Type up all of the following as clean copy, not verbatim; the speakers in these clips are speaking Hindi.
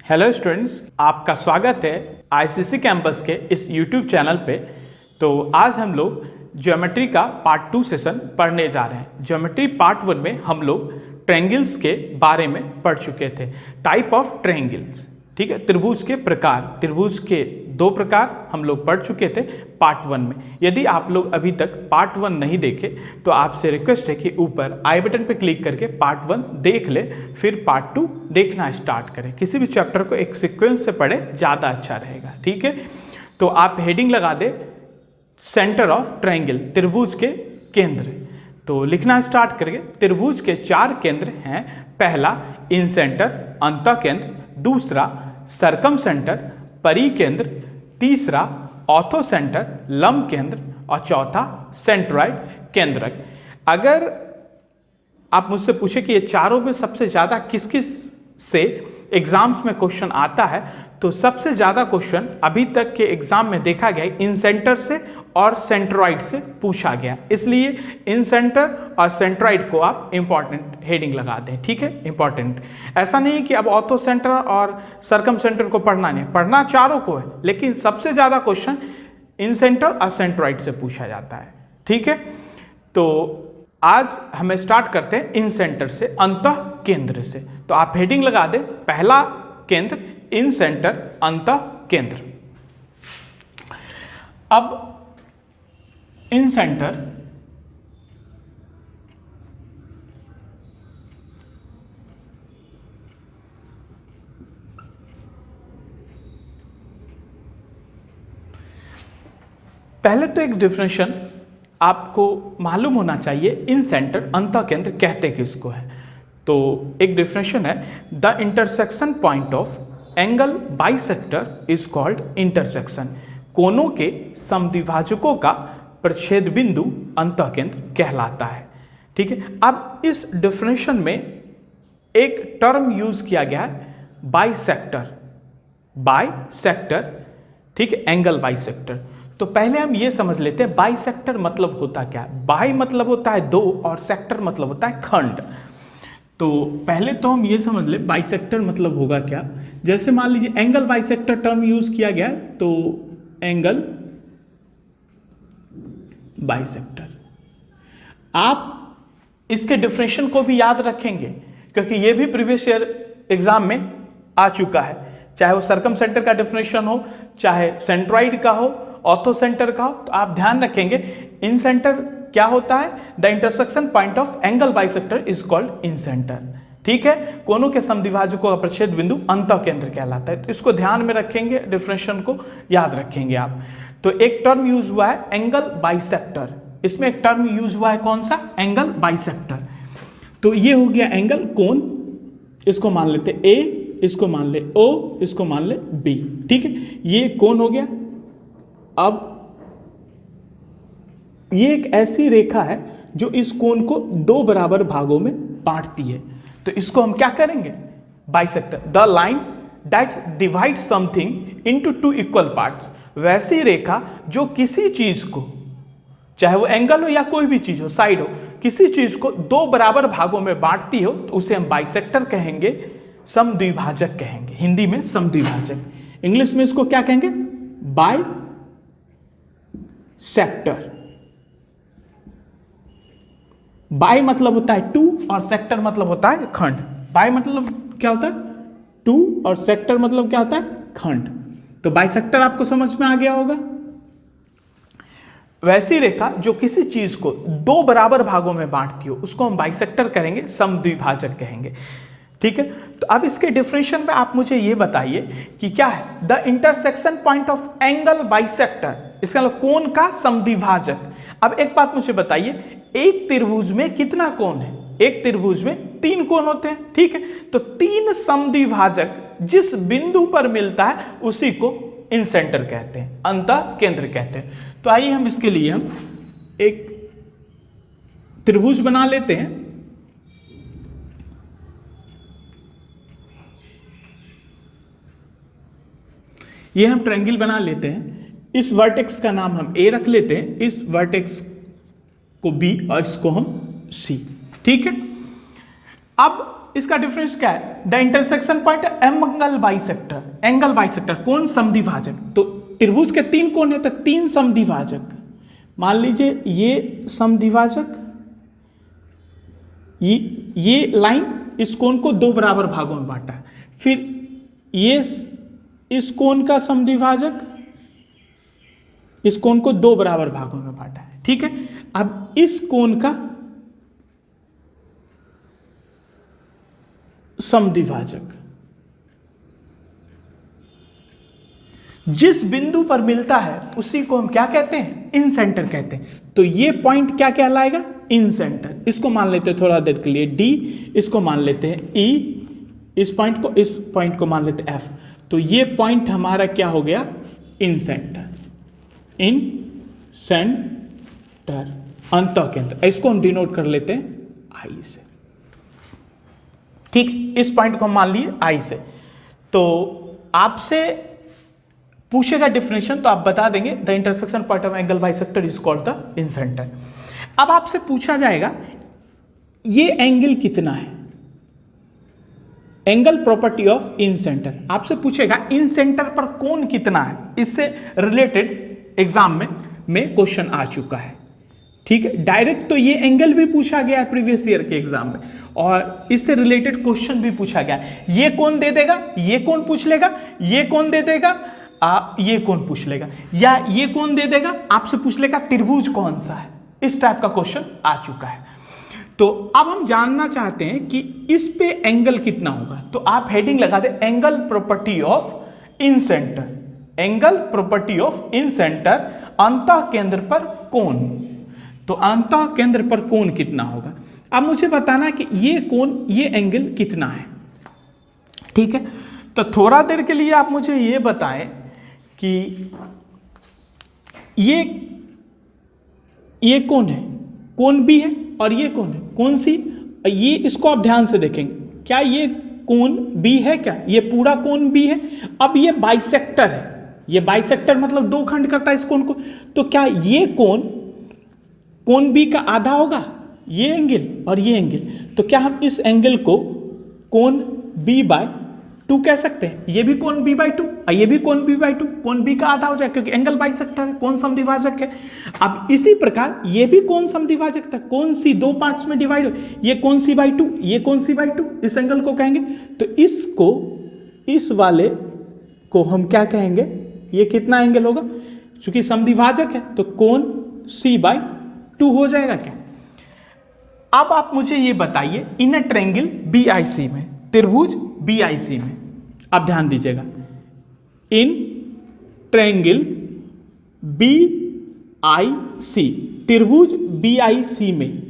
हेलो स्टूडेंट्स, आपका स्वागत है आईसीसी कैंपस के इस यूट्यूब चैनल पे। तो आज हम लोग ज्योमेट्री का पार्ट 2 सेशन पढ़ने जा रहे हैं। ज्योमेट्री पार्ट 1 में हम लोग ट्रायंगल्स के बारे में पढ़ चुके थे, टाइप ऑफ ट्रायंगल्स। ठीक है, त्रिभुज के प्रकार, त्रिभुज के 2 प्रकार हम लोग पढ़ चुके थे पार्ट 1 में। यदि आप लोग अभी तक पार्ट 1 नहीं देखे तो आपसे रिक्वेस्ट है कि ऊपर आई बटन पर क्लिक करके पार्ट 1 देख ले, फिर पार्ट 2 देखना स्टार्ट करें। किसी भी चैप्टर को एक सीक्वेंस से पढ़े, ज़्यादा अच्छा रहेगा। ठीक है, तो आप हेडिंग लगा दे सेंटर ऑफ ट्रायंगल, त्रिभुज के केंद्र। तो लिखना स्टार्ट करेंगे। त्रिभुज के 4 केंद्र हैं। पहला इन सेंटर, अंतः केंद्र। दूसरा सरकम सेंटर, परिकेंद्र। तीसरा ऑर्थो सेंटर, लंब केंद्र। और चौथा सेंट्रॉइड केंद्रक। अगर आप मुझसे पूछे कि ये चारों में सबसे ज़्यादा किस किस से एग्जाम्स में क्वेश्चन आता है, तो सबसे ज़्यादा क्वेश्चन अभी तक के एग्जाम में देखा गया इन सेंटर से और सेंट्रॉइड से पूछा गया। इसलिए इन सेंटर और सेंट्रॉइड को आप इंपॉर्टेंट हेडिंग लगा दें। ठीक है, इंपॉर्टेंट। ऐसा नहीं कि अब ऑर्थो सेंटर और सरकम सेंटर को पढ़ना नहीं, पढ़ना चारों को है, लेकिन सबसे ज़्यादा क्वेश्चन इन सेंटर और सेंट्रॉइड से पूछा जाता है। ठीक है, तो आज हमें स्टार्ट करते हैं इन सेंटर से, अंतः केंद्र से। तो आप हेडिंग लगा दें, पहला केंद्र इन सेंटर, अंतः केंद्र। अब इन सेंटर पहले तो एक डिफरेंशिएशन आपको मालूम होना चाहिए, इन सेंटर अंतः केंद्र कहते किसको है। तो एक डिफरेंशिएशन है, the intersection point of angle bisector is called intersection. कोनों के समद्विभाजकों का प्रच्छेद बिंदु अंतः केंद्र कहलाता है। ठीक है, अब इस डिफरेंशिएशन में एक टर्म यूज किया गया है, बाइसेक्टर। बाइसेक्टर, ठीक है, एंगल बाइसेक्टर। तो पहले हम ये समझ लेते हैं बाइसेक्टर मतलब होता क्या है। बाई मतलब होता है 2 और सेक्टर मतलब होता है खंड। तो पहले तो हम ये समझ ले बाइसेक्टर मतलब होगा क्या। जैसे मान लीजिए एंगल बाइसेक्टर टर्म यूज किया गया है, तो एंगल बाइसेक्टर, आप इसके डिफरेंशिएशन को भी याद रखेंगे क्योंकि ये भी प्रीवियस ईयर एग्जाम में आ चुका है। चाहे वो सरकम सेंटर का डिफरेंशिएशन हो, चाहे सेंट्रॉइड का हो, ऑर्थो सेंटर का हो, तो आप ध्यान रखेंगे इन सेंटर क्या होता है, the intersection point of angle bisector is called in centre. ठीक है, कोनों के समद्विभाजकों का प्रच्छेद बिंदु अंतः केंद्र कहलाता है। तो इसको ध्यान में रखेंगे, डिफरेंशिएशन को याद रखेंगे आप। तो एक टर्म यूज हुआ है एंगल बाइसेक्टर, इसमें एक टर्म यूज हुआ है कौन सा, एंगल बाइसेक्टर। तो ये हो गया एंगल, कोन, इसको मान लेते ए, इसको मान ले ओ, इसको मान ले बी। ठीक है, ये कोन हो गया। अब ये एक ऐसी रेखा है जो इस कोण को 2 बराबर भागों में बांटती है। तो इसको हम क्या करेंगे, bisector. The line that divide something into 2 equal parts. वैसी रेखा जो किसी चीज को, चाहे वो एंगल हो या कोई भी चीज हो, साइड हो, किसी चीज को 2 बराबर भागों में बांटती हो, तो उसे हम बाइसेक्टर कहेंगे, समद्विभाजक कहेंगे। हिंदी में समद्विभाजक, इंग्लिश में इसको क्या कहेंगे, बाई सेक्टर। बाई मतलब होता है 2 और सेक्टर मतलब होता है खंड। बाई मतलब क्या होता है 2 और सेक्टर मतलब क्या होता है खंड। तो बाइसेक्टर आपको समझ में आ गया होगा। वैसी रेखा जो किसी चीज को 2 बराबर भागों में बांटती हो, उसको हम बाइसेक्टर कहेंगे, समद्विभाजक कहेंगे। ठीक है, तो अब इसके डिफरेंशिएशन में आप मुझे ये बताइए कि क्या है, the intersection point of angle bisector, इसका मतलब कोण का समद्विभाजक। अब एक बात मुझे बताइए, एक त्रिभुज में कितना कोण है, एक त्रिभुज में 3 कोण होते हैं। ठीक है, तो 3 समद्विभाजक जिस बिंदु पर मिलता है उसी को इन सेंटर कहते हैं, अंतः केंद्र कहते हैं। तो आइए हम इसके लिए हम एक त्रिभुज बना लेते हैं। ये हम ट्रायंगल बना लेते हैं। इस वर्टेक्स का नाम हम ए रख लेते हैं, इस वर्टेक्स को बी और इसको हम सी। ठीक है, अब इसका डिफरेंस क्या है? The intersection point angle bisector, angle bisector कोण समद्विभाजक। तो त्रिभुज के 3 कोण है तो 3 समद्विभाजक। मान लीजिए ये समद्विभाजक, ये लाइन इस कोण को 2 बराबर भागों में बांटा है। फिर ये इस कोण का समद्विभाजक इस कोण को 2 बराबर भागों में बांटा है, ठीक है। अब इस कोण का समद्विभाजक जिस बिंदु पर मिलता है उसी को हम क्या कहते हैं? इन सेंटर कहते हैं। तो ये पॉइंट क्या कहलाएगा? इन सेंटर। इसको मान लेते हैं थोड़ा देर के लिए डी, इसको मान लेते हैं ई, इस पॉइंट को मान लेते हैं एफ। तो ये पॉइंट हमारा क्या हो गया? इन सेंटर, इन सेंटर, अंतः केंद्र। इसको हम डिनोट कर लेते हैं आई से, ठीक। इस पॉइंट को हम मान लिए आई से। तो आपसे पूछेगा डिफिनेशन तो आप बता देंगे the intersection point of angle bisector is called the in centre. अब आपसे पूछा जाएगा ये एंगल कितना है? Angle property of in centre. आपसे पूछेगा इन सेंटर पर कोण कितना है? इससे रिलेटेड एग्जाम में क्वेश्चन आ चुका है, ठीक है। डायरेक्ट तो ये एंगल भी पूछा गया है प्रीवियस ईयर के एग्जाम में, और इससे रिलेटेड क्वेश्चन भी पूछा गया है। ये कौन दे देगा, ये कौन पूछ लेगा, ये कौन दे देगा, ये कौन पूछ लेगा, या ये कौन दे देगा, आपसे पूछ लेगा त्रिभुज कौन सा है। इस टाइप का क्वेश्चन आ चुका है। तो अब हम जानना चाहते हैं कि इस पे एंगल कितना होगा। तो आप हेडिंग लगा दे angle property of incentre, angle property of incentre, अंतः केंद्र पर कोण। तो अंतः केंद्र पर कोण कितना होगा? अब मुझे बताना कि ये कोण, ये एंगल कितना है, ठीक है। तो थोड़ा देर के लिए आप मुझे ये बताएं कि ये कौन है? कोण बी है, और ये कौन है? कौन सी? ये इसको आप ध्यान से देखेंगे, क्या ये कोण बी है? क्या ये पूरा कोण बी है? अब ये बाइसेक्टर है, ये बाइसेक्टर मतलब 2 खंड करता है इस कोण को। तो क्या ये कोण बी का आधा होगा? ये एंगल और ये एंगल। तो क्या हम इस एंगल को कोण b/2 कह सकते हैं? ये भी कोण b/2 और ये भी कोण b/2, कोण b का आधा हो जाए क्योंकि एंगल बाइसेक्टर है, कोण समद्विभाजक है। अब इसी प्रकार ये भी कोण समद्विभाजक था, कोण c 2 पार्ट्स में डिवाइड हो, ये कोण c/2, ये कोण c/2, इस एंगल को कहेंगे। तो इसको, इस वाले को हम क्या कहेंगे? ये कितना एंगल होगा? चूंकि समद्विभाजक है तो कोण c/2 हो जाएगा क्या? अब आप मुझे ये बताइए इन अ ट्रायंगल BIC में, त्रिभुज BIC में, आप ध्यान दीजिएगा, इन ट्रायंगल BIC, त्रिभुज BIC में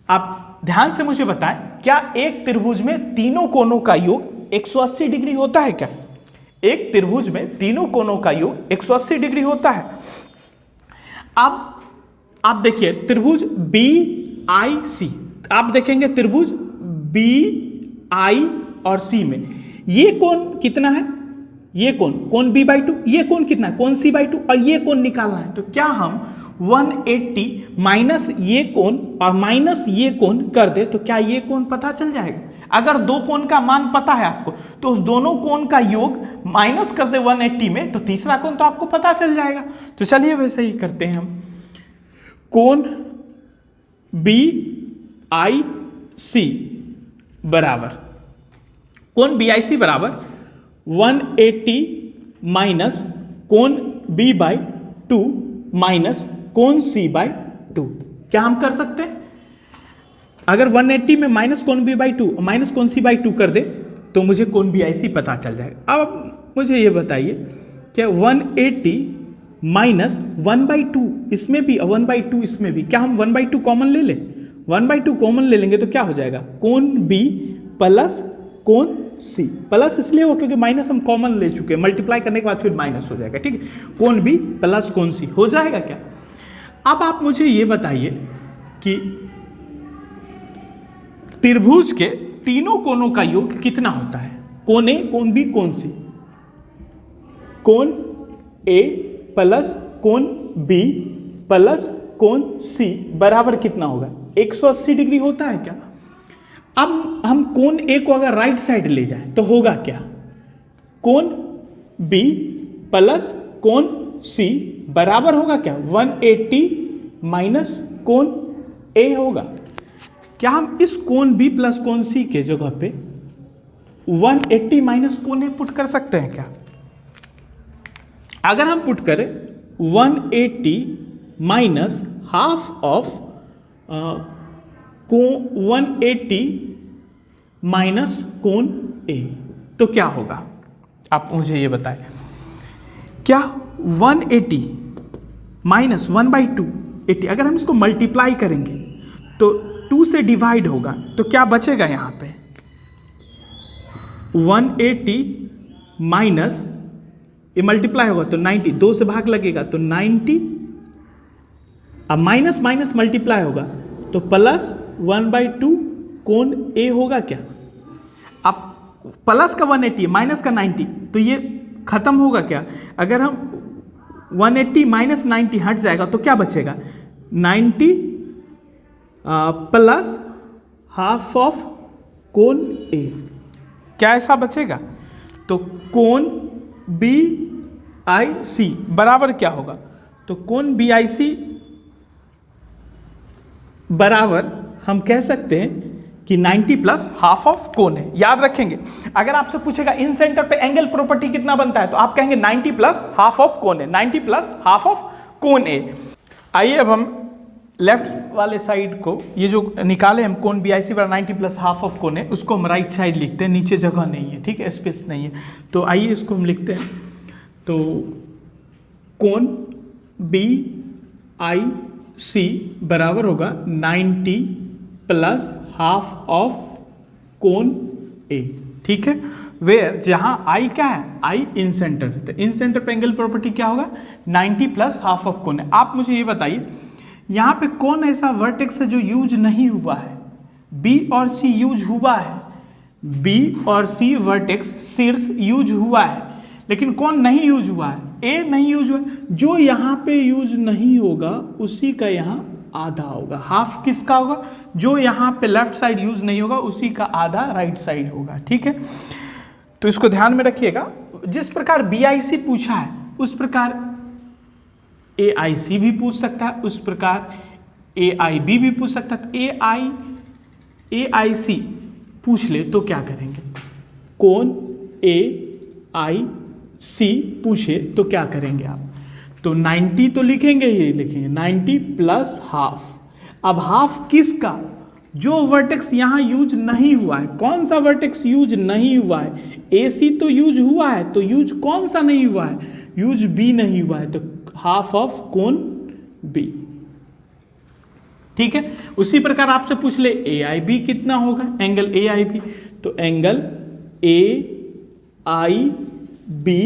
आप ध्यान से मुझे बताएं, क्या एक त्रिभुज में तीनों कोणों का योग 180 डिग्री होता है क्या? एक त्रिभुज में तीनों कोणों का योग 180 डिग्री होता है। अब आप देखिए त्रिभुज BIC, आप देखेंगे त्रिभुज BI और C में ये कोण कितना है? ये कोण b/2, ये कोण कितना है? कोण c/2, और ये कोण निकालना है। तो क्या हम 180 माइनस ये कोण और माइनस ये कोण कर दे तो क्या ये कोण पता चल जाएगा? अगर 2 कोण का मान पता है आपको तो उस दोनों कोण का योग माइनस कर दे 180 में तो तीसरा कोण तो आपको पता चल जाएगा। तो चलिए वैसे ही करते हैं हम। कोण BIC बराबर, कोण BIC बराबर 180 माइनस कोण b/2 माइनस कोण c/2। क्या हम कर सकते हैं? अगर 180 में माइनस कोण b/2 माइनस कोण c/2 कर दे तो मुझे कोण BIC पता चल जाएगा। अब मुझे ये बताइए क्या 180 माइनस 1/2 इसमें भी और 1/2 इसमें भी, क्या हम 1/2 कॉमन ले लें? 1/2 कॉमन ले लेंगे तो क्या हो जाएगा? कोण B प्लस कोण C। प्लस इसलिए हो क्योंकि माइनस हम कॉमन ले चुके हैं, मल्टीप्लाई करने के बाद फिर माइनस हो जाएगा, ठीक है। कोण B प्लस कोण C हो जाएगा क्या? अब आप मुझे ये बताइए कि त्रिभुज के तीनों कोणों का योग कितना होता है? कोण A, कोण B, कोण C। कोण A प्लस कोण B प्लस कोण C बराबर कितना होगा? 180 डिग्री होता है क्या? अब हम कोण ए को अगर राइट साइड ले जाए तो होगा क्या, कोण बी प्लस कोण सी बराबर होगा क्या 180 माइनस कोण ए होगा। क्या हम इस कोण बी प्लस कोण सी के जगह पे 180 माइनस कोण ए पुट कर सकते हैं क्या? अगर हम पुट करें 180 माइनस हाफ ऑफ 180 माइनस कोण ए तो क्या होगा, आप मुझे ये बताएं। क्या 180 माइनस 1/2 80, अगर हम इसको मल्टीप्लाई करेंगे तो 2 से डिवाइड होगा तो क्या बचेगा यहाँ पे 180 माइनस ये मल्टीप्लाई होगा तो 90, 2 से भाग लगेगा तो 90, अब माइनस माइनस मल्टीप्लाई होगा तो प्लस 1/2 कोण ए होगा क्या। अब प्लस का 180 माइनस का 90 तो ये खत्म होगा क्या, अगर हम 180 माइनस 90 हट जाएगा तो क्या बचेगा 90 प्लस हाफ ऑफ कोण ए, क्या ऐसा बचेगा। तो कोण बी आई सी बराबर क्या होगा, तो कोण बी आई सी बराबर हम कह सकते हैं कि 90 प्लस हाफ ऑफ कोण है। याद रखेंगे अगर आपसे पूछेगा इन सेंटर पे एंगल प्रॉपर्टी कितना बनता है तो आप कहेंगे 90 प्लस हाफ ऑफ कोण है, 90 प्लस हाफ ऑफ कोण ए। आइए अब हम लेफ्ट वाले साइड को ये जो निकाले हम कोण बी आई सी बराबर 90 प्लस हाफ ऑफ कोण है उसको हम राइट साइड लिखते हैं, नीचे जगह नहीं है, ठीक है, स्पेस नहीं है। तो आइए इसको हम लिखते हैं, तो कोण बी आई सी बराबर होगा 90 प्लस हाफ ऑफ कोण ए, ठीक है। वेयर जहां आई क्या है, आई इन सेंटर है, तो इन सेंटर पे एंगल प्रॉपर्टी क्या होगा 90 प्लस हाफ ऑफ कोण है। आप मुझे ये बताइए यहां पे कौन ऐसा वर्टेक्स है जो यूज नहीं हुआ है, बी और सी यूज हुआ है, बी और सी वर्टेक्स शीर्ष यूज हुआ है, लेकिन कौन नहीं यूज हुआ है, ए नहीं यूज हुआ। जो यहां पे यूज नहीं होगा उसी का यहां आधा होगा, हाफ किसका होगा, जो यहां पे लेफ्ट साइड यूज नहीं होगा उसी का आधा राइट साइड होगा, ठीक है। तो इसको ध्यान में रखिएगा, जिस प्रकार बी आई सी पूछा है उस प्रकार ए आई सी भी पूछ सकता है, उस प्रकार ए आई बी भी पूछ सकता है। ए आई सी पूछ ले तो क्या करेंगे, कौन ए आई सी पूछे तो क्या करेंगे आप, तो 90 तो लिखेंगे ही लिखेंगे, 90 प्लस हाफ। अब हाफ किसका, जो वर्टेक्स यहां यूज नहीं हुआ है, कौन सा वर्टेक्स यूज नहीं हुआ है, ए सी तो यूज हुआ है, तो यूज कौन सा नहीं हुआ है, यूज बी नहीं हुआ है, तो हाफ ऑफ कोण बी, ठीक है। उसी प्रकार आपसे पूछ ले ए आई बी कितना होगा, एंगल ए आई बी, तो एंगल ए आई बी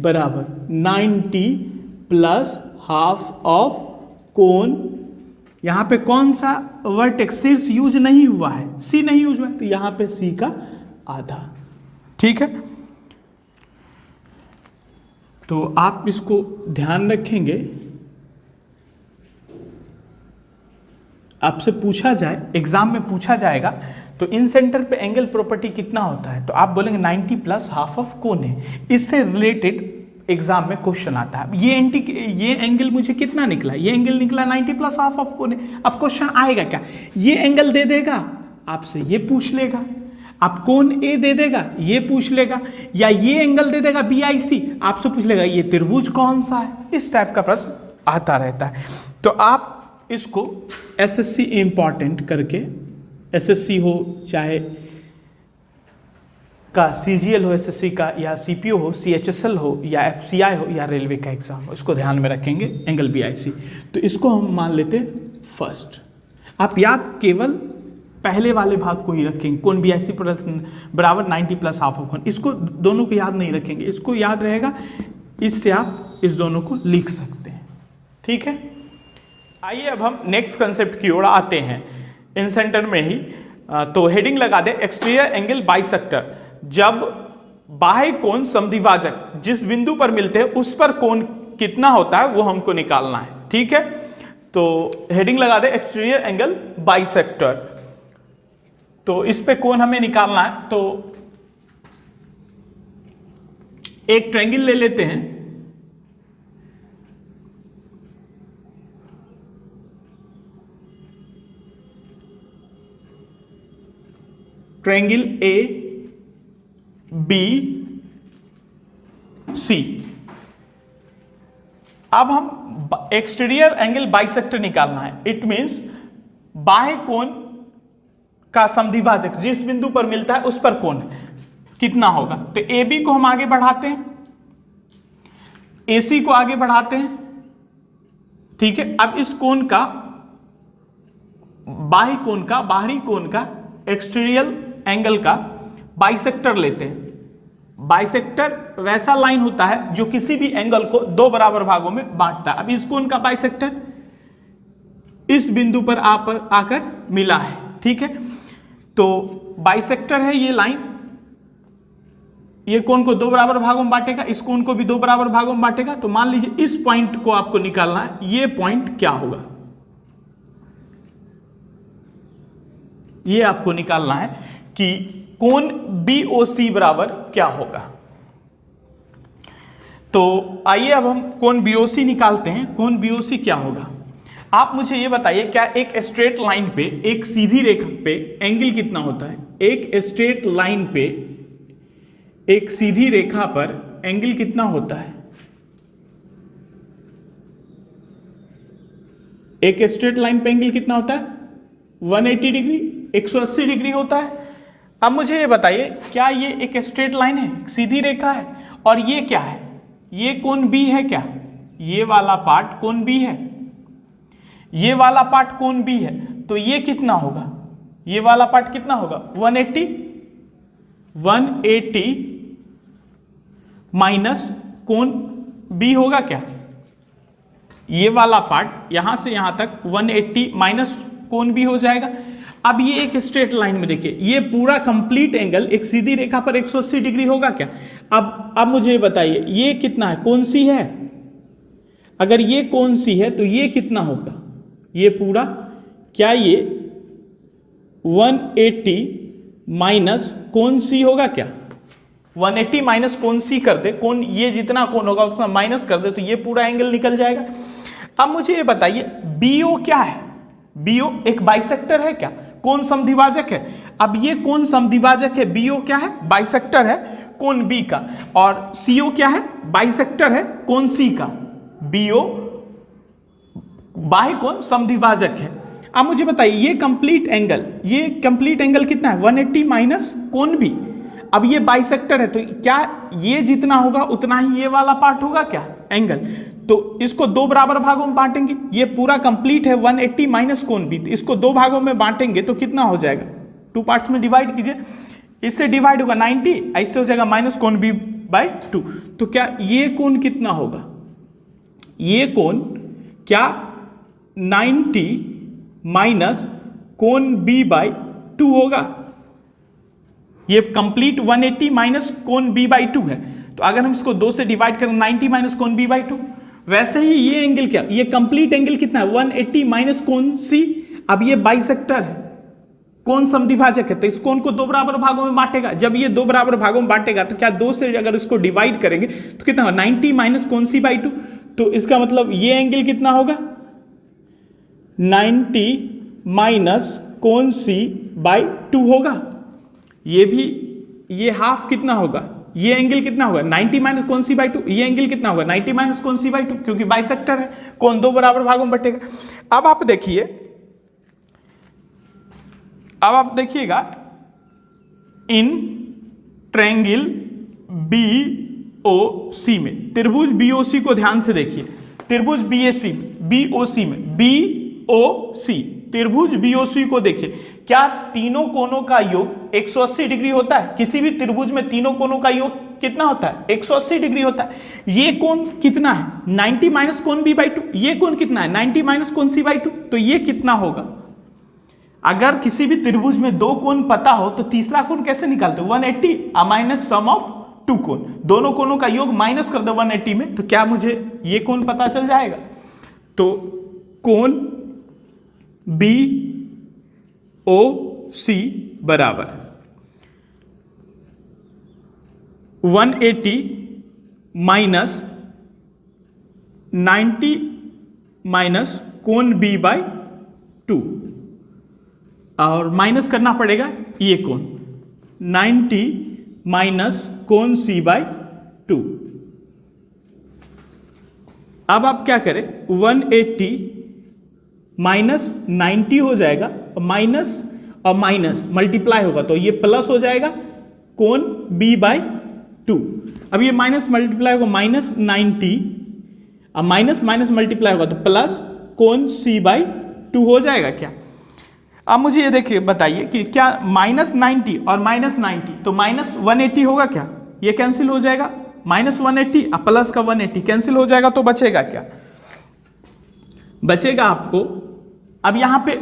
बराबर 90 प्लस हाफ ऑफ कोण, यहां पे कौन सा वर्टेक्स शीर्ष यूज नहीं हुआ है, सी नहीं यूज हुआ है, तो यहां पे सी का आधा, ठीक है। तो आप इसको ध्यान रखेंगे, आपसे पूछा जाए, एग्जाम में पूछा जाएगा तो इन सेंटर पे एंगल प्रॉपर्टी कितना होता है, तो आप बोलेंगे 90 प्लस हाफ ऑफ कोण है। इससे रिलेटेड एग्जाम में क्वेश्चन आता है, ये एंगल मुझे कितना निकला, ये एंगल निकला 90 प्लस हाफ ऑफ कोण है। अब क्वेश्चन आएगा क्या, ये एंगल दे देगा आपसे, ये पूछ लेगा, आप कोण ए दे देगा, ये पूछ लेगा, या ये एंगल दे देगा बी आई सी, आपसे पूछ लेगा ये त्रिभुज कौन सा है। इस टाइप का प्रश्न आता रहता है। तो आप इसको एसएससी इंपॉर्टेंट करके, एसएससी हो चाहे का सीजीएल हो एसएससी का, या सीपीओ हो, सीएचएसएल हो, या एफसीआई हो, या रेलवे का एग्जाम हो, इसको ध्यान में रखेंगे एंगल बी आई सी। तो इसको हम मान लेते हैं फर्स्ट। आप याद केवल पहले वाले भाग को ही रखेंगे, कोण बी आई सी बराबर 90 प्लस हाफ ऑफ कोण, इसको दोनों को याद नहीं रखेंगे, इसको याद रहेगा, इससे आप इस दोनों को लिख सकते हैं, ठीक है। आइए अब हम नेक्स्ट कंसेप्ट की ओर आते हैं, इन सेंटर में ही। तो हेडिंग लगा दे एक्सटीरियर एंगल बाइसेक्टर, जब बाह्य कोण समद्विभाजक जिस बिंदु पर मिलते हैं उस पर कोण कितना होता है वो हमको निकालना है, ठीक है। तो हेडिंग लगा दे एक्सटीरियर एंगल बाइसेक्टर। तो इस पे कोण हमें निकालना है, तो एक ट्रायंगल ले लेते हैं। Triangle A B C. अब हम एक्सटीरियर एंगल बाइसेक्टर निकालना है। इट मींस बाह्य कोण का समद्विभाजक जिस बिंदु पर मिलता है उस पर कोण कितना होगा। तो ए बी को हम आगे बढ़ाते हैं, ए सी को आगे बढ़ाते हैं, ठीक है। अब इस कोण का, बाह्य कोण का, बाहरी कोण का, एक्सटीरियर एंगल का बाइसेक्टर लेते हैं। बाइसेक्टर वैसा लाइन होता है जो किसी भी एंगल को दो बराबर भागों में बांटता है। अब इस कोण का बाइसेक्टर इस बिंदु पर आकर मिला है, ठीक है। तो बाइसेक्टर है ये लाइन, ये कोण को दो बराबर भागों में बांटेगा, इस कोण को भी दो बराबर भागों में बांटेगा। तो मान लीजिए इस पॉइंट को आपको निकालना है, ये पॉइंट क्या होगा, ये आपको निकालना है कि कोण BOC बराबर क्या होगा। तो आइए अब हम कोण BOC निकालते हैं। कोण BOC क्या होगा, आप मुझे ये बताइए, क्या एक स्ट्रेट लाइन पे, एक सीधी रेखा पे एंगल कितना होता है? एक स्ट्रेट लाइन पे, एक सीधी रेखा पर एंगल कितना होता है? एक स्ट्रेट लाइन पे एंगल कितना होता है? 180 डिग्री, 180 डिग्री होता है। अब मुझे ये बताइए, क्या ये एक स्ट्रेट लाइन है, एक सीधी रेखा है, और ये क्या है? ये कोण B है क्या? ये वाला पार्ट कोण B है, ये वाला पार्ट कोण B है। तो ये कितना होगा? ये वाला पार्ट कितना होगा? 180 माइनस कोण B होगा क्या? ये वाला पार्ट यहां से यहां तक 180 माइनस कोण B हो जाएगा। अब ये एक स्ट्रेट लाइन में देखिए, ये पूरा कंप्लीट एंगल एक सीधी रेखा पर 180 डिग्री होगा क्या? अब मुझे बताइए, ये कितना है? कोण C है। अगर ये कोण C है तो ये कितना होगा? ये पूरा, क्या ये 180 माइनस कोण C होगा क्या? 180 माइनस कोण C कर दे, कोण ये जितना कोण होगा उतना माइनस कर दे, तो ये पूरा एंगल निकल जाएगा। अब मुझे ये बताइए, BO क्या है? BO एक बाइसेक्टर है क्या? कोण समद्विभाजक है। अब ये कोण समद्विभाजक है, BO क्या है? बाइसेक्टर है कोण B का, और CO क्या है? बाइसेक्टर है कोण C का। BO बाह्य कोण समद्विभाजक है। अब मुझे बताइए, ये कंप्लीट एंगल कितना है? 180 माइनस कोण B। अब ये बाइसेक्टर है, तो क्या ये जितना होगा उतना ही ये वाला पार्ट होगा क्या? एंगल। तो इसको दो बराबर भागों में बांटेंगे, ये पूरा कंप्लीट है 180 माइनस कोण B, तो इसको दो भागों में बांटेंगे तो कितना हो जाएगा? टू पार्ट्स में डिवाइड कीजिए, इससे डिवाइड होगा 90, ऐसे हो जाएगा माइनस कोण B बाई 2। तो क्या ये कोण कितना होगा? ये कोण क्या 90 माइनस कोण B बाई 2 होगा? ये कंप्लीट 180 माइनस कोण B बाई 2 है। तो अगर हम इसको 2 से डिवाइड करें, 90 माइनस कोण B बाई 2। वैसे ही ये एंगल क्या, ये कंप्लीट एंगल कितना है? 180 माइनस कोण C। अब ये बाइसेक्टर है, कोण समद्विभाजक है, तो इस कोण को दो बराबर भागों में बांटेगा। जब ये दो बराबर भागों में बांटेगा तो क्या 2 से अगर इसको डिवाइड करेंगे तो कितना होगा? 90 माइनस कोण C बाई 2। तो इसका मतलब ये एंगल कितना होगा? 90 माइनस कोण C बाई 2 होगा। ये भी, ये हाफ कितना होगा? ये एंगल कितना होगा? 90 माइनस कोण C बाई 2। ये एंगल कितना होगा? 90 माइनस कोण C बाई 2, क्योंकि बाइसेक्टर है, कोण दो बराबर भागों में बटेगा। अब आप देखिए, अब आप देखिएगा, इन ट्रायंगल BOC में, त्रिभुज BOC को ध्यान से देखिए, त्रिभुज BOC में BOC, त्रिभुज BOC को देखिए, क्या तीनों कोणों का योग 180 डिग्री होता है? किसी भी त्रिभुज में तीनों कोणों का योग कितना होता है? 180 डिग्री होता है। ये कोण कितना है? 90 माइनस कोण B बाई 2। ये कोण कितना है? 90 माइनस कोण C बाई 2। तो ये कितना होगा? अगर किसी भी त्रिभुज में दो कोण पता हो तो तीसरा कोण कैसे निकालते? 180 माइनस सम ऑफ टू कोण, दोनों कोणों का योग माइनस कर दो 180 में, तो क्या मुझे ये कोण पता चल जाएगा? तो कोण BOC बराबर 180 माइनस 90 माइनस कोण बी बाई 2, और माइनस करना पड़ेगा ये कोण 90 माइनस कोण सी बाई 2। अब आप क्या करें, 180 माइनस 90 हो जाएगा, माइनस और माइनस मल्टीप्लाई होगा तो ये प्लस हो जाएगा कोण b बाई 2। अब ये माइनस मल्टीप्लाई होगा माइनस 90, अब माइनस माइनस मल्टीप्लाई होगा तो प्लस कोण c बाई 2 हो जाएगा क्या। अब मुझे ये देखिए बताइए कि क्या माइनस 90 और माइनस 90 तो माइनस 180 होगा क्या, ये कैंसिल हो जाएगा, माइनस 180 और प्लस का 180 कैंसिल हो जाएगा, तो बचेगा क्या, बचेगा आपको। अब यहाँ पे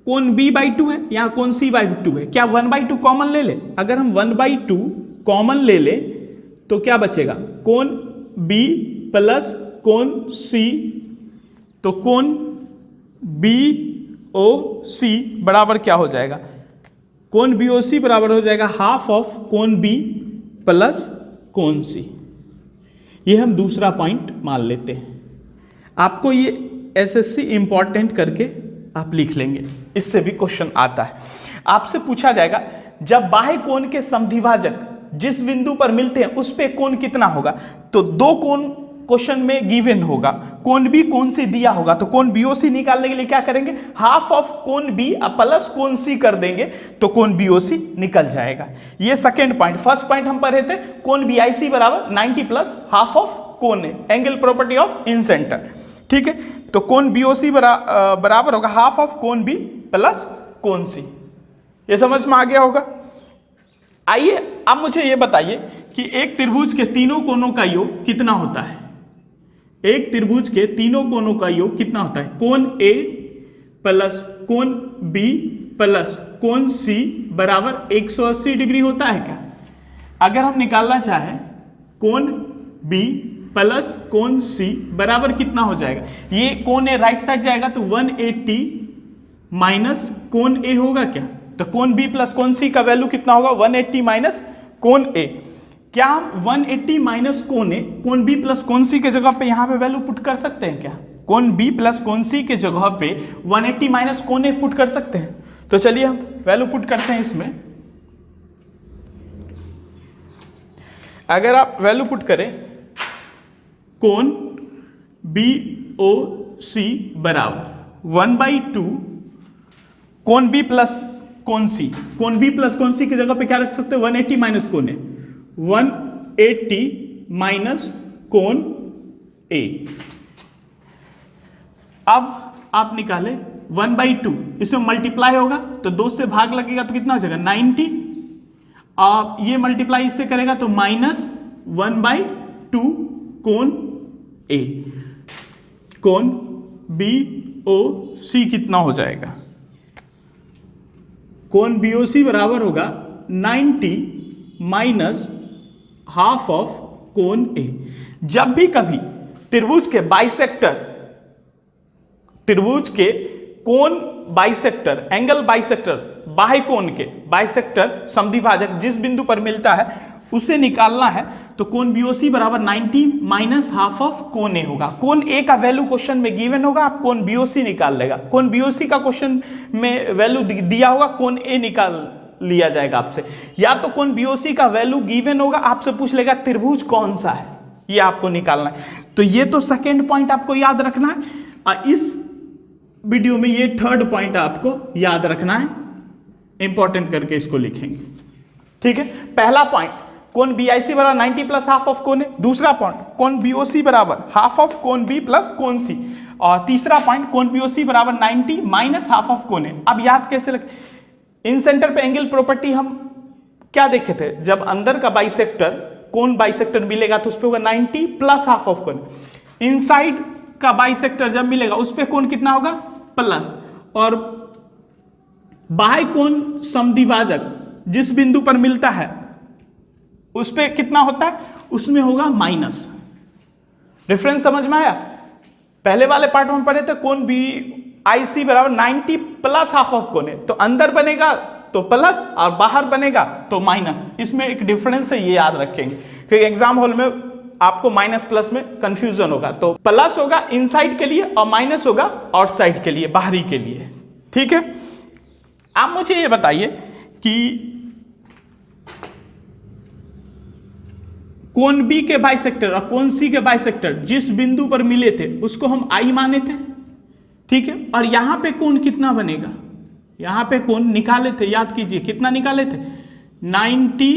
कोण b बाई 2 है, यहाँ कोण c बाई 2 है, क्या 1 बाई 2 कॉमन ले ले, अगर हम 1 बाई 2 कॉमन ले ले तो क्या बचेगा, कोण b प्लस कोण c, तो कोण BOC बराबर क्या हो जाएगा, कोण BOC बराबर हो जाएगा हाफ ऑफ कोण B प्लस कोण C। ये हम दूसरा पॉइंट मान लेते हैं। आपको ये SSC इंपॉर्टेंट करके आप लिख लेंगे, इससे भी क्वेश्चन आता है। आपसे पूछा जाएगा जब बाह्य कोण के समद्विभाजक जिस बिंदु पर मिलते हैं उस पे कोण कितना होगा, तो दो कोण क्वेश्चन में गिवन होगा, कोण बी कोण सी दिया होगा, तो कोण बीओसी निकालने के लिए क्या करेंगे, हाफ ऑफ कोण बी प्लस कोण सी कर देंगे तो कोण बीओसी निकल जाएगा। ये सेकंड पॉइंट। फर्स्ट पॉइंट हम पढ़े थे कोण बीआईसी बराबर 90 प्लस हाफ ऑफ कोण A, angle property of incentre, ठीक है। तो कोण बीओसी बराबर होगा हाफ ऑफ कोण बी प्लस कोण सी। ये समझ में आ गया होगा। आइए अब मुझे ये बताइए कि एक त्रिभुज के तीनों कोणों का योग कितना होता है, एक त्रिभुज के तीनों कोणों का योग कितना होता है, कोण ए प्लस कोण बी प्लस कोण सी बराबर 180 डिग्री होता है क्या। अगर हम निकालना चाहें कोण बी प्लस कोण सी बराबर कितना हो जाएगा, ये कोण ए राइट साइड जाएगा तो 180 माइनस कोण ए होगा क्या, तो कोण बी प्लस कोण सी का वैल्यू कितना होगा 180 माइनस कोण ए। क्या हम 180 माइनस कोण ए कोण बी प्लस कोण सी के जगह पे यहां पे वैल्यू पुट कर सकते हैं क्या, कोण बी प्लस कोण सी के जगह पे 180 माइनस कोण ए पुट कर सकते हैं। तो चलिए हम वैल्यू पुट करते हैं इसमें। अगर आप वैल्यू पुट करें कोण बी ओ सी बराबर 1/2 कोण बी प्लस कोण सी, कोण बी प्लस कोण सी की जगह पे क्या रख सकते हैं 180 माइनस कोण ए, 180 माइनस कोण ए। अब आप निकाले 1/2, इसमें मल्टीप्लाई होगा तो 2 से भाग लगेगा तो कितना हो जाएगा 90, और ये मल्टीप्लाई इससे करेगा तो माइनस 1/2 कोण ए, कोण बी ओ सी कितना हो जाएगा, कोण बीओसी बराबर होगा 90 माइनस हाफ ऑफ कोण ए। जब भी कभी त्रिभुज के बाइसेक्टर, त्रिभुज के कोण बाइसेक्टर, एंगल बाइसेक्टर, बाह्य कोण के बाइसेक्टर समद्विभाजक जिस बिंदु पर मिलता है उसे निकालना है तो कोण बीओसी बराबर 90 माइनस हाफ ऑफ कोण ए होगा। कोण ए का वैल्यू क्वेश्चन में गिवन होगा, आप कोण बीओसी निकाल लेगा। कोण बीओसी का क्वेश्चन में वैल्यू दिया होगा, कोण ए निकाल लिया जाएगा आपसे। या तो कोण बीओसी का वैल्यू गिवन होगा, आपसे पूछ लेगा त्रिभुज कौन सा है, ये आपको निकालना है। तो ये तो सेकेंड पॉइंट आपको याद रखना है, और इस वीडियो में ये थर्ड पॉइंट आपको याद रखना है, इंपॉर्टेंट करके इसको लिखेंगे, ठीक है। पहला पॉइंट कोण बीआईसी बराबर 90 प्लस हाफ ऑफ कोण ए, दूसरा पॉइंट कोण बीओसी बराबर हाफ ऑफ कोण बी प्लस कोण सी, और तीसरा पॉइंट कोण बीओसी बराबर 90 माइनस हाफ ऑफ कोण ए। अब याद कैसे लगे, इन सेंटर पे एंगल प्रॉपर्टी हम क्या देखे थे, जब अंदर का बाइसेक्टर कोण बाइसेक्टर मिलेगा तो उस पे होगा 90 प्लस हाफ ऑफ कोण, इनसाइड का बाइसेक्टर जब मिलेगा उस पे कोण कितना होगा प्लस, और बाह्य कोण समद्विभाजक जिस बिंदु पर मिलता है उस पे कितना होता है, उसमें होगा माइनस। रेफरेंस समझ में आया। पहले वाले पार्ट में पढ़े थे कोण बी आई सी बराबर 90 प्लस हाफ ऑफ कोण ए, तो अंदर बनेगा तो प्लस और बाहर बनेगा तो माइनस। इसमें एक डिफरेंस है, ये याद रखेंगे क्योंकि एग्जाम हॉल में आपको माइनस प्लस में कंफ्यूजन होगा। तो प्लस होगा इनसाइड के लिए और माइनस होगा आउटसाइड के लिए, बाहरी के लिए। ठीक है, आप मुझे ये बताइए कि कोण बी के बाइसेक्टर और कोण सी के बाइसेक्टर जिस बिंदु पर मिले थे उसको हम आई माने थे। ठीक है, और यहां पे कोण कितना बनेगा, यहां पे कोण निकाले थे, याद कीजिए कितना निकाले थे, 90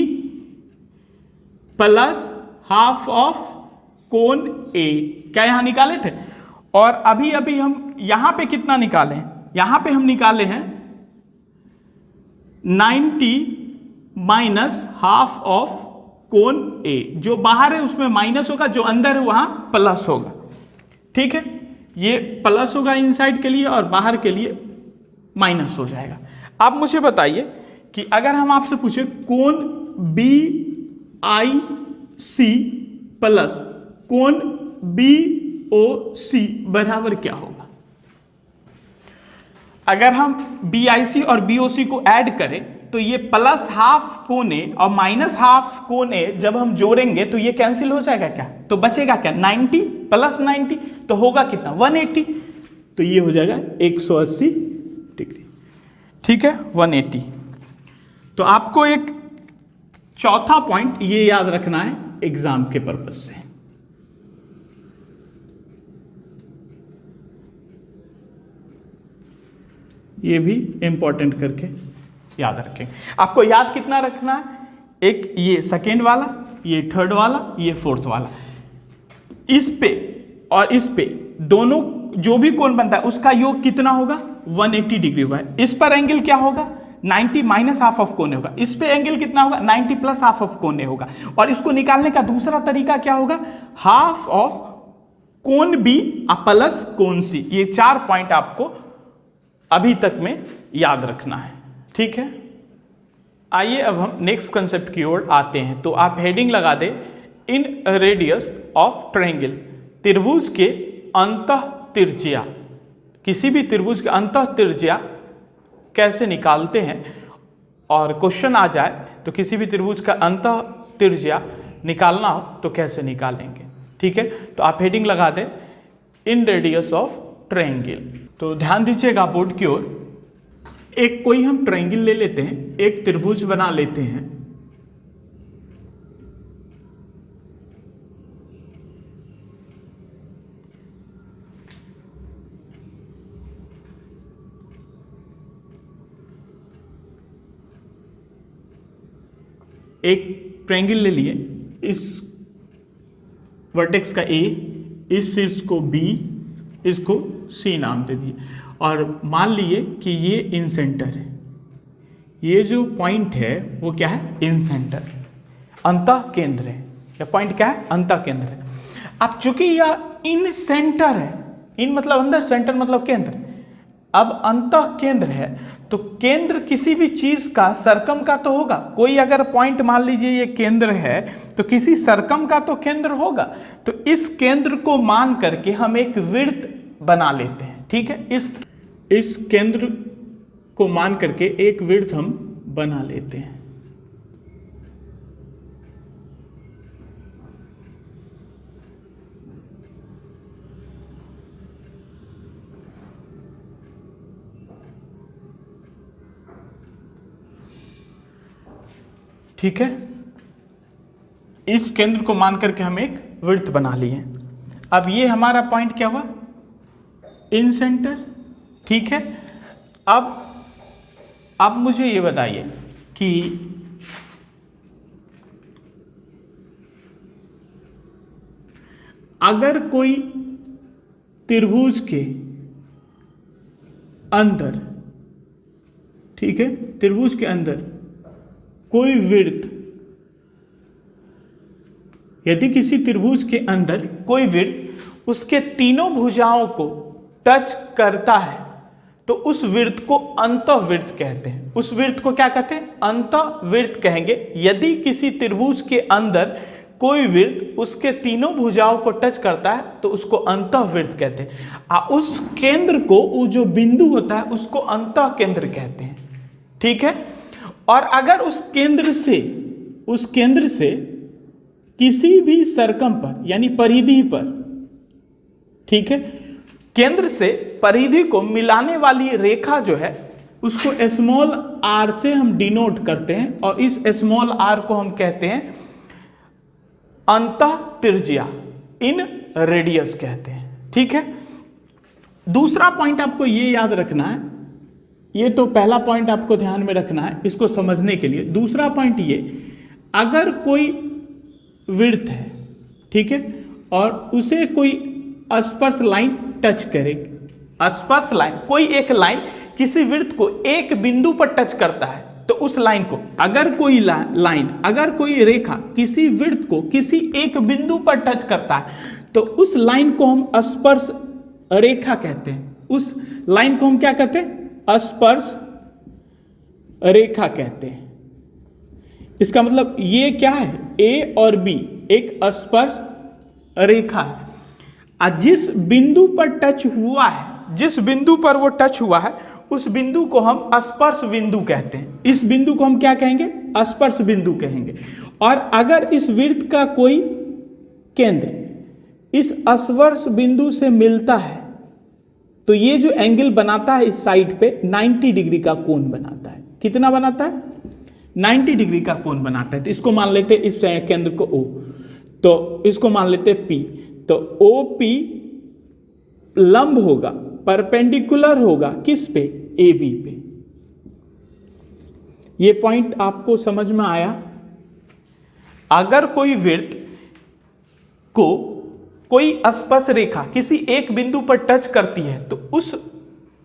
प्लस हाफ ऑफ कोण ए, क्या यहां निकाले थे। और अभी अभी हम यहां पे कितना निकाले हैं, यहां पे हम निकाले हैं 90 माइनस हाफ ऑफ कोण ए। जो बाहर है उसमें माइनस होगा, जो अंदर है वहां प्लस होगा। ठीक है, ये प्लस होगा इनसाइड के लिए और बाहर के लिए माइनस हो जाएगा। आप मुझे बताइए कि अगर हम आपसे पूछे कोण बी आई सी प्लस कोण बी ओ सी बराबर क्या होगा। अगर हम बी आई सी और बी ओ सी को ऐड करें तो ये प्लस हाफ कोण ए और माइनस हाफ कोण ए जब हम जोड़ेंगे तो ये कैंसिल हो जाएगा क्या, तो बचेगा क्या, 90 प्लस 90 तो होगा कितना, 180। तो ये हो जाएगा 180 डिग्री। ठीक है, 180। तो आपको एक चौथा पॉइंट ये याद रखना है एग्जाम के पर्पज से। ये भी इंपॉर्टेंट करके याद रखें। आपको याद कितना रखना है, एक ये सेकेंड वाला, ये थर्ड वाला, ये फोर्थ वाला। इस पे और इस पे दोनों जो भी कोण बनता है उसका योग कितना होगा, 180 डिग्री होगा। इस पर एंगल क्या होगा, 90 माइनस हाफ ऑफ कोण होगा। इस पे एंगल कितना होगा, 90 प्लस हाफ ऑफ कोण होगा। और इसको निकालने का दूसरा तरीका क्या होगा, हाफ ऑफ कोण बी प्लस कोण सी। ये 4 पॉइंट आपको अभी तक में याद रखना है। ठीक है, आइए अब हम नेक्स्ट कंसेप्ट की ओर आते हैं। तो आप हेडिंग लगा दें, इन रेडियस ऑफ ट्रायंगल, त्रिभुज के अंतः त्रिज्या। किसी भी त्रिभुज के अंतः त्रिज्या कैसे निकालते हैं, और क्वेश्चन आ जाए तो किसी भी त्रिभुज का अंतः त्रिज्या निकालना हो तो कैसे निकालेंगे। ठीक है, तो आप हेडिंग लगा दें, इन रेडियस ऑफ ट्रायंगल। तो ध्यान दीजिएगा बोर्ड की ओर। एक कोई हम ट्रायंगल ले लेते हैं, एक त्रिभुज बना लेते हैं। एक ट्रायंगल ले लिए, इस वर्टेक्स का ए, इस शीर्ष को बी, इसको सी नाम दे दिए, और मान लिए कि ये इन सेंटर है। ये जो पॉइंट है वो क्या है, इन सेंटर, अंतः केंद्र है। या पॉइंट क्या है, अंतः केंद्र है। अब चूंकि यह इन सेंटर है, इन मतलब अंदर, सेंटर मतलब केंद्र, अब अंतः केंद्र है तो केंद्र किसी भी चीज का सरकम का तो होगा। कोई अगर पॉइंट मान लीजिए ये केंद्र है तो किसी सरकम का तो केंद्र होगा। तो इस केंद्र को मान करके हम एक वृत्त बना लेते हैं। ठीक है, इस केंद्र को मान करके एक वृत्त हम बना लेते हैं। ठीक है, इस केंद्र को मान करके हम एक वृत्त बना लिए। अब ये हमारा पॉइंट क्या हुआ, इन सेंटर। ठीक है, अब मुझे ये बताइए कि अगर कोई त्रिभुज के अंदर, ठीक है, त्रिभुज के अंदर कोई वृत्त, यदि किसी त्रिभुज के अंदर कोई वृत्त उसके तीनों भुजाओं को टच करता है तो उस वृत्त को अंतःवृत्त कहते हैं। उस वृत्त को क्या कहते हैं, अंतःवृत्त कहेंगे। यदि किसी त्रिभुज के अंदर कोई वृत्त उसके तीनों भुजाओं को टच करता है तो उसको अंतःवृत्त कहते हैं। उस केंद्र को, वो जो बिंदु होता है उसको अंतः केंद्र कहते हैं। ठीक है, और अगर उस केंद्र से किसी भी सरकम पर यानी परिधि पर, ठीक है, केंद्र से परिधि को मिलाने वाली रेखा जो है उसको स्मॉल आर से हम डिनोट करते हैं और इस स्मॉल आर को हम कहते हैं अंतः त्रिज्या, इन रेडियस कहते हैं। ठीक है, दूसरा पॉइंट आपको ये याद रखना है, ये तो पहला पॉइंट आपको ध्यान में रखना है इसको समझने के लिए। दूसरा पॉइंट ये, अगर कोई विड्थ है, ठीक है, और उसे कोई स्पर्श लाइन टच करे, स्पर्श लाइन, कोई एक लाइन किसी विड्थ को एक बिंदु पर टच करता है, तो उस लाइन को, अगर कोई लाइन, अगर कोई रेखा किसी विड्थ को किसी एक बिंदु पर टच करता है तो उस लाइन को हम स्पर्श रेखा कहते हैं। उस लाइन को हम क्या कहते हैं? स्पर्श रेखा कहते हैं। इसका मतलब ये क्या है? ए और बी एक स्पर्श रेखा है। जिस बिंदु पर टच हुआ है, जिस बिंदु पर वो टच हुआ है उस बिंदु को हम स्पर्श बिंदु कहते हैं। इस बिंदु को हम क्या कहेंगे? स्पर्श बिंदु कहेंगे। और अगर इस वृत्त का कोई केंद्र इस स्पर्श बिंदु से मिलता है तो ये जो एंगल बनाता है इस साइड पे 90 डिग्री का कोण बनाता है। कितना बनाता है? 90 डिग्री का कोण बनाता है। तो इसको मान लेते हैं, इस केंद्र को O, तो इसको मान लेते हैं P। तो OP लंब होगा, परपेंडिकुलर होगा किस पे? AB पे। ये पॉइंट आपको समझ में आया? अगर कोई वृत्त को कोई स्पर्श रेखा किसी एक बिंदु पर टच करती है तो उस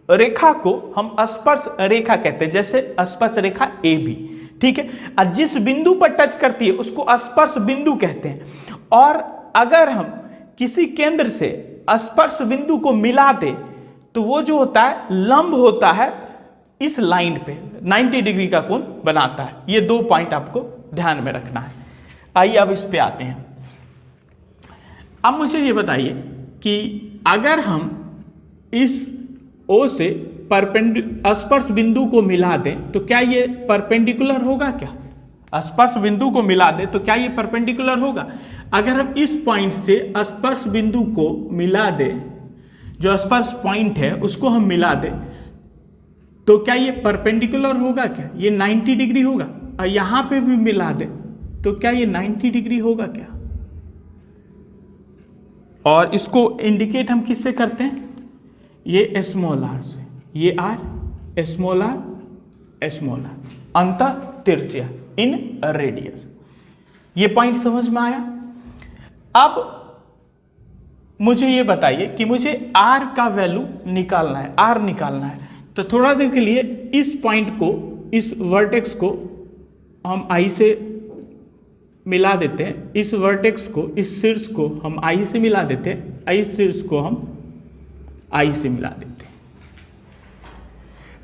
रेखा को हम स्पर्श रेखा कहते हैं, जैसे स्पर्श रेखा AB। ठीक है, और जिस बिंदु पर टच करती है उसको स्पर्श बिंदु कहते हैं। और अगर हम किसी केंद्र से स्पर्श बिंदु को मिला दे तो वो जो होता है लंब होता है इस लाइन पे, 90 डिग्री का कोण बनाता है। ये दो पॉइंट आपको ध्यान में रखना है। आइए अब इस पे आते हैं। अब मुझे ये बताइए कि अगर हम इस O से स्पर्श बिंदु को मिला दें तो क्या ये परपेंडिकुलर होगा? क्या स्पर्श बिंदु को मिला दें तो क्या ये परपेंडिकुलर होगा? अगर हम इस पॉइंट से स्पर्श बिंदु को मिला दें, जो स्पर्श पॉइंट है उसको हम मिला दें तो क्या ये परपेंडिकुलर होगा? क्या ये 90 डिग्री होगा? और यहां पे भी मिला दें तो क्या ये 90 डिग्री होगा? क्या? और इसको इंडिकेट हम किससे करते हैं? ये स्मॉल आर से, ये r, small r, small r, अंतः त्रिज्या, इन रेडियस। ये पॉइंट समझ में आया? अब मुझे ये बताइए कि मुझे आर का वैल्यू निकालना है, आर निकालना है। तो थोड़ा देर के लिए इस पॉइंट को, इस वर्टेक्स को हम आई से मिला देते हैं, इस वर्टेक्स को, इस शीर्ष को हम आई से मिला देते हैं, इस शीर्ष को हम आई से मिला देते हैं।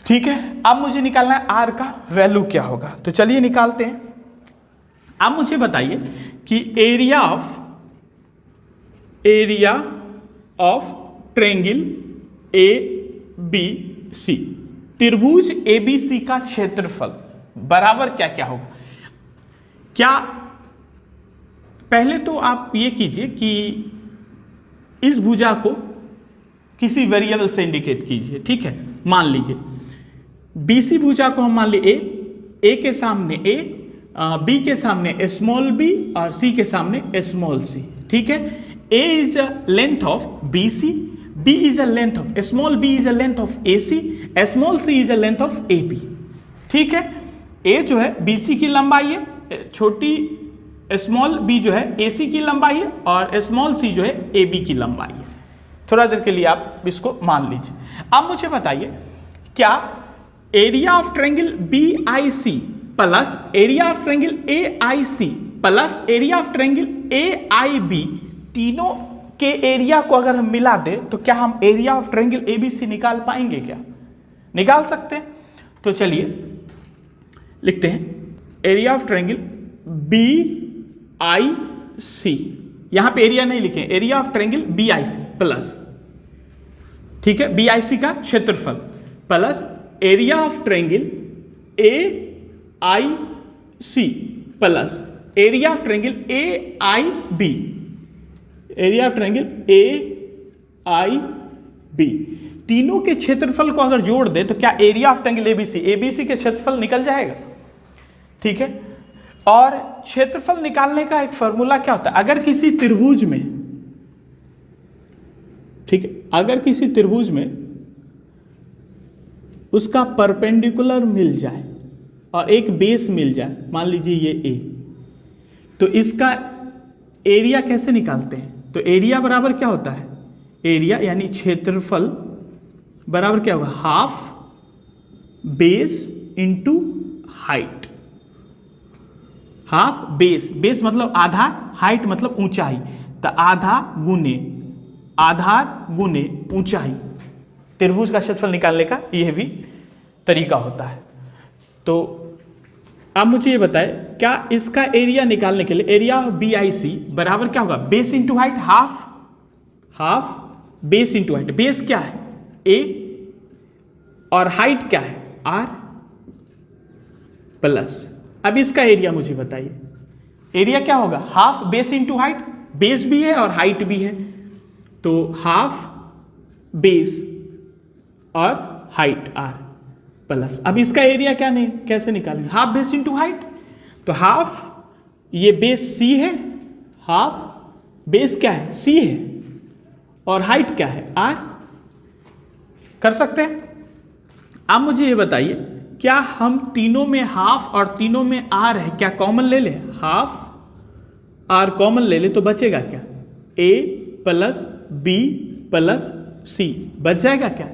ठीक है, अब मुझे निकालना है आर का वैल्यू क्या होगा। तो चलिए निकालते हैं। अब मुझे बताइए कि एरिया ऑफ ट्रायंगल ABC, त्रिभुज ABC का क्षेत्रफल बराबर क्या क्या होगा? क्या, पहले तो आप ये कीजिए कि इस भुजा को किसी वेरिएबल से इंडिकेट कीजिए। ठीक है, मान लीजिए BC भुजा को हम मान लिए A के सामने A, B के सामने स्मॉल b और C के सामने स्मॉल c। ठीक है, A is a length of BC, B is a length of small b is a length of AC, small c is a length of AB। ठीक है, A जो है BC की लंबाई है, छोटी स्मॉल b जो है AC की लंबाई है और स्मॉल c जो है AB की लंबाई है। थोड़ा देर के लिए आप इसको मान लीजिए। अब मुझे बताइए, क्या area of triangle BIC plus area of triangle AIC plus area of triangle AIB, तीनों के एरिया को अगर हम मिला दें तो क्या हम एरिया ऑफ ट्रायंगल ABC निकाल पाएंगे? क्या निकाल सकते हैं? तो चलिए लिखते हैं, एरिया ऑफ ट्रायंगल BIC, यहां पे एरिया नहीं लिखे, area of triangle BIC plus, ठीक है, BIC का क्षेत्रफल plus area of triangle I C plus area of triangle A I B, area of triangle A I B, तीनों के क्षेत्रफल को अगर जोड़ दे तो क्या एरिया ऑफ ट्रायंगल एबीसी के क्षेत्रफल निकल जाएगा। ठीक है, और क्षेत्रफल निकालने का एक फॉर्मूला क्या होता है, अगर किसी त्रिभुज में, ठीक है, अगर किसी त्रिभुज में उसका परपेंडिकुलर मिल जाए और एक बेस मिल जाए, मान लीजिए ये ए, तो इसका एरिया कैसे निकालते हैं, तो एरिया बराबर क्या होता है, एरिया यानी क्षेत्रफल बराबर क्या होगा, half base into height. Half base, base मतलब आधार, हाइट मतलब ऊंचाई, तो आधार गुने ऊंचाई, त्रिभुज का क्षेत्रफल निकालने का यह भी तरीका होता है। तो अब मुझे ये बताएं, क्या इसका एरिया निकालने के लिए एरिया ऑफ बी आई सी बराबर क्या होगा, base into height, half base into height, base क्या है ए और हाइट क्या है आर प्लस, अब इसका एरिया मुझे बताइए, एरिया क्या होगा, half base into height, base भी है और हाइट भी है, तो हाफ बेस और हाइट आर प्लस, अब इसका एरिया क्या नहीं कैसे निकालेंगे, हाफ बेस इंटू हाइट, तो हाफ ये बेस सी है, हाफ बेस क्या है सी है और हाइट क्या है आर, कर सकते हैं। अब मुझे ये बताइए, क्या हम तीनों में हाफ और तीनों में आर है, क्या कॉमन ले ले, हाफ आर कॉमन ले ले तो बचेगा क्या, ए प्लस बी प्लस सी, बच जाएगा क्या।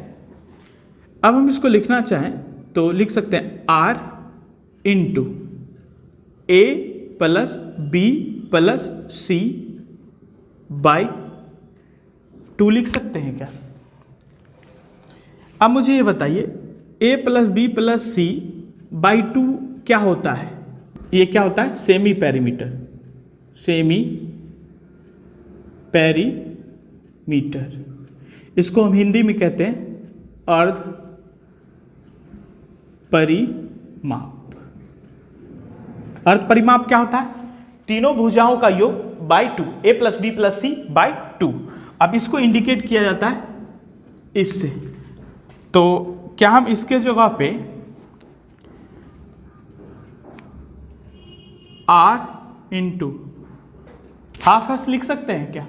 अब हम इसको लिखना चाहें तो लिख सकते हैं r into a plus b plus c by 2 लिख सकते हैं क्या। अब मुझे ये बताइए, a plus b plus c by 2 क्या होता है, ये क्या होता है, सेमी पैरीमीटर, सेमी पैरीमीटर, इसको हम हिंदी में कहते हैं अर्ध परिमाप। अर्ध परिमाप क्या होता है, तीनों भुजाओं का योग by 2, a plus b plus c by 2। अब इसको इंडिकेट किया जाता है इससे, तो क्या हम इसके जगह पे r इंटू हाफ एस लिख सकते हैं क्या,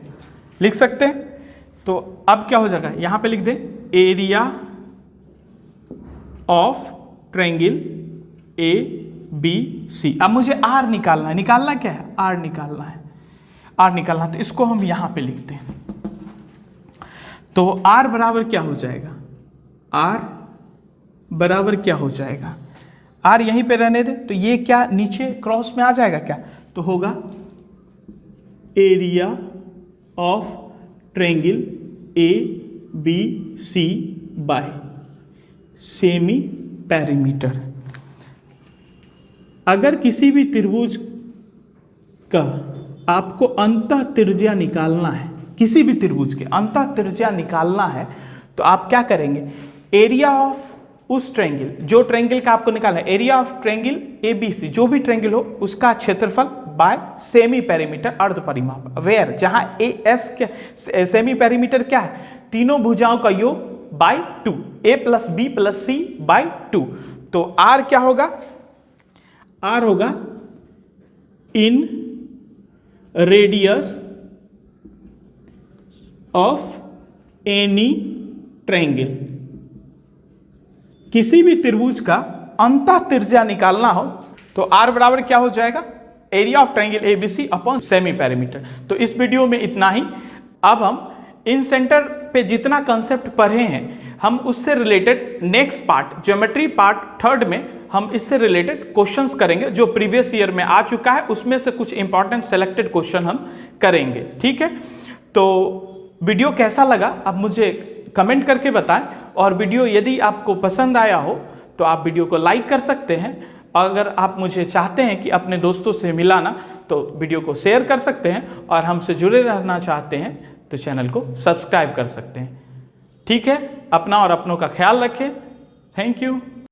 लिख सकते हैं। तो अब क्या हो जाएगा, यहां पे लिख दें area of triangle A B C. अब मुझे आर निकालना है, निकालना क्या है, आर निकालना है, आर निकालना है, तो इसको हम यहां पे लिखते हैं। तो आर बराबर क्या हो जाएगा, आर बराबर क्या हो जाएगा, आर यहीं पे रहने दे, तो ये क्या नीचे क्रॉस में आ जाएगा क्या, तो होगा area of triangle A B C by semi perimeter. अगर किसी भी त्रिभुज का आपको अंतः त्रिज्या निकालना है, किसी भी त्रिभुज के अंतः त्रिज्या निकालना है, तो आप क्या करेंगे, एरिया ऑफ उस ट्रायंगल, जो ट्रायंगल का आपको निकालना है, एरिया ऑफ ट्रायंगल एबीसी, जो भी ट्रायंगल हो उसका क्षेत्रफल बाय सेमी पैरीमीटर, अर्ध परिमाप, वेयर जहां ए एस क्या, सेमी पैरीमीटर क्या है, तीनों भुजाओं का योग बाय 2, ए प्लस बी प्लस सी बाय 2। तो आर क्या होगा, आर होगा इन रेडियस ऑफ एनी ट्रायंगल। किसी भी त्रिभुज का अंतः त्रिज्या निकालना हो तो आर बराबर क्या हो जाएगा, area of triangle ABC upon semi perimeter. तो इस वीडियो में इतना ही। अब हम इन सेंटर पे जितना कंसेप्ट पढ़े हैं, हम उससे related next part, geometry part 3 में हम इससे रिलेटेड क्वेश्चंस करेंगे, जो प्रीवियस ईयर में आ चुका है, उसमें से कुछ इंपॉर्टेंट सेलेक्टेड क्वेश्चन हम करेंगे। ठीक है, तो वीडियो कैसा लगा आप मुझे कमेंट करके बताएं, और वीडियो यदि आपको पसंद आया हो तो आप वीडियो को लाइक कर सकते हैं। अगर आप मुझे चाहते हैं कि अपने दोस्तों से मिलाना, तो वीडियो को शेयर कर सकते हैं, और हमसे जुड़े रहना चाहते हैं तो चैनल को सब्सक्राइब कर सकते हैं। ठीक है, अपना और अपनों का ख्याल रखें। Thank you.